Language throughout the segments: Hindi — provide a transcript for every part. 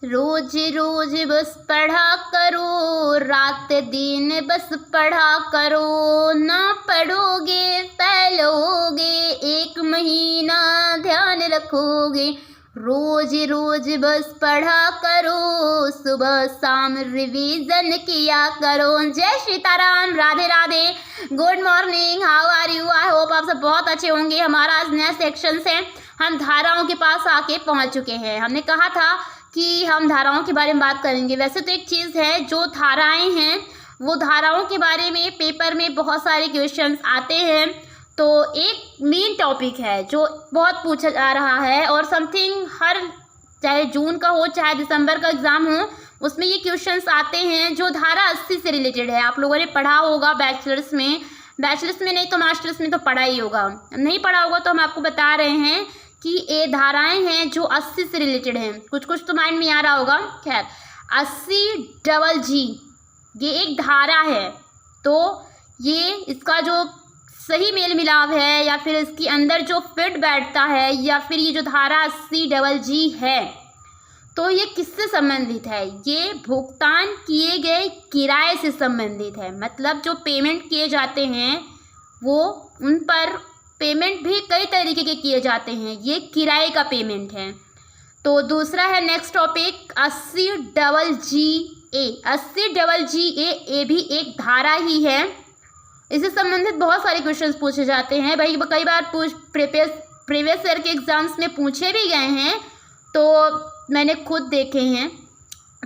रोज रोज बस पढ़ा करो, रात दिन बस पढ़ा करो, ना पढ़ोगे फैलोगे, एक महीना ध्यान रखोगे। रोज रोज बस पढ़ा करो, सुबह शाम रिवीजन किया करो। जय Sitaram, Radhe Radhe, good morning, how are you. I hope आप सब बहुत अच्छे होंगे। हमारा आज नया सेक्शन से हम धाराओं के पास आके पहुंच चुके हैं। हमने कहा था कि हम धाराओं के बारे में बात करेंगे। वैसे तो एक चीज़ है, जो धाराएं हैं वो धाराओं के बारे में पेपर में बहुत सारे क्वेश्चंस आते हैं। तो एक मेन टॉपिक है जो बहुत पूछा जा रहा है और समथिंग हर, चाहे जून का हो चाहे दिसंबर का एग्ज़ाम हो, उसमें ये क्वेश्चंस आते हैं जो धारा 80 से रिलेटेड है। आप लोगों ने पढ़ा होगा बैचलर्स में नहीं तो मास्टर्स में तो पढ़ा ही होगा। नहीं पढ़ा होगा तो हम आपको बता रहे हैं कि ये धाराएं हैं जो 80 से रिलेटेड हैं। कुछ कुछ तो माइंड में आ रहा होगा। खैर, 80GG ये एक धारा है। तो ये इसका जो सही मेल मिलाप है या फिर इसके अंदर जो फिट बैठता है या फिर ये जो धारा 80GG है, तो ये किससे संबंधित है? ये भुगतान किए गए किराए से संबंधित है। मतलब जो पेमेंट किए जाते हैं वो, उन पर पेमेंट भी कई तरीके के किए जाते हैं। ये किराए का पेमेंट है। तो दूसरा है नेक्स्ट टॉपिक 80GGA। 80GGA ये भी एक धारा ही है। इससे संबंधित बहुत सारे क्वेश्चंस पूछे जाते हैं भाई। कई बार प्रीवियस ईयर के एग्जाम्स में पूछे भी गए हैं, तो मैंने खुद देखे हैं।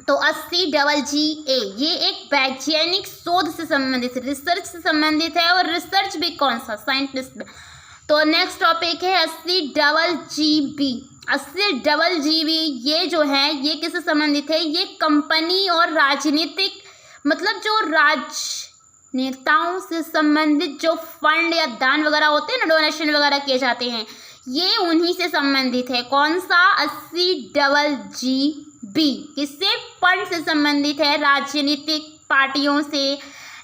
तो 80GGA ये एक वैज्ञानिक शोध से संबंधित, रिसर्च से संबंधित है। और रिसर्च भी कौन सा, साइंटिस्ट में। तो नेक्स्ट टॉपिक है 80GGB। 80GGB ये जो है ये किससे संबंधित है? ये कंपनी और राजनीतिक, मतलब जो राजनेताओं से संबंधित जो फंड या दान वगैरह होते हैं ना, डोनेशन वगैरह किए जाते हैं, ये उन्हीं से संबंधित है। कौन सा? 80GGB किससे? फंड से संबंधित है, राजनीतिक पार्टियों से,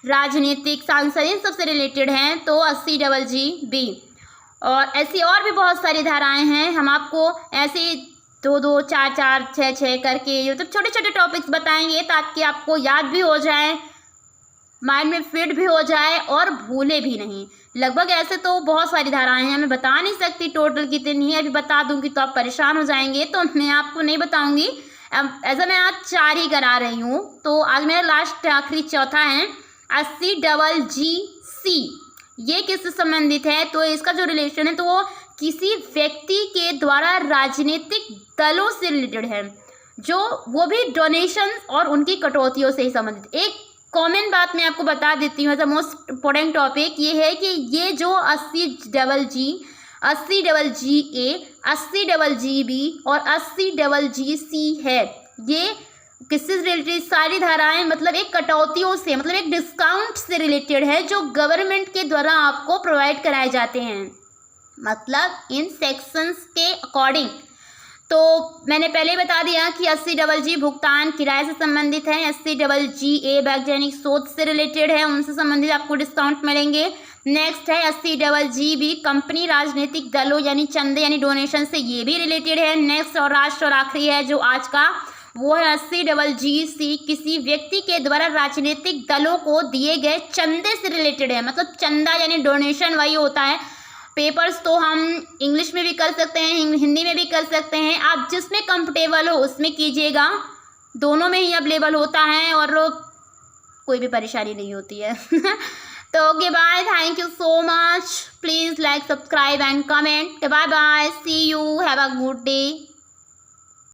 राजनीतिक सांसद, इन सबसे रिलेटेड हैं। तो 80GGB। और ऐसी और भी बहुत सारी धाराएं हैं। हम आपको ऐसे 2-2, 4-4, 6-6 करके मतलब छोटे छोटे टॉपिक्स बताएंगे ताकि आपको याद भी हो जाए, माइंड में फिट भी हो जाए और भूले भी नहीं। लगभग ऐसे तो बहुत सारी धाराएं हैं, मैं बता नहीं सकती टोटल कितनी है। अभी बता दूंगी तो आप परेशान हो जाएंगे, तो मैं आपको नहीं बताऊंगी। ऐसा मैं आज 4 ही करा रही हूँ। तो आज मेरा लास्ट आखिरी चौथा है 80GGC। ये किससे संबंधित है? तो इसका जो रिलेशन है तो वो किसी व्यक्ति के द्वारा राजनीतिक दलों से रिलेटेड है, जो वो भी डोनेशन और उनकी कटौतियों से ही संबंधित। एक कॉमन बात मैं आपको बता देती हूँ, द मोस्ट इम्पोर्टेंट टॉपिक ये है कि ये जो 80GG, 80GGA, 80GGB और 80GGC है, ये किससे रिलेटेड? सारी धाराएं मतलब एक कटौतियों से, मतलब एक डिस्काउंट से रिलेटेड है जो गवर्नमेंट के द्वारा आपको प्रोवाइड कराए जाते हैं, मतलब इन सेक्शंस के अकॉर्डिंग। तो मैंने पहले बता दिया कि 80GG भुगतान किराए से संबंधित है, 80GGA वैज्ञानिक शोध से रिलेटेड है, उनसे संबंधित आपको डिस्काउंट मिलेंगे। नेक्स्ट है 80GGB कंपनी राजनीतिक दलों यानी चंदे यानी डोनेशन से, ये भी रिलेटेड है। नेक्स्ट और लास्ट और आखिरी है जो आज का, वो है 80GGC किसी व्यक्ति के द्वारा राजनीतिक दलों को दिए गए चंदे से रिलेटेड है। मतलब चंदा यानी डोनेशन वही होता है। पेपर्स तो हम इंग्लिश में भी कर सकते हैं, हिंदी में भी कर सकते हैं, आप जिसमें कंफर्टेबल हो उसमें कीजिएगा। दोनों में ही अवेलेबल होता है और कोई भी परेशानी नहीं होती है। तो okay bye, thank you so much, please like, subscribe and comment. Bye bye, see you, have a good day.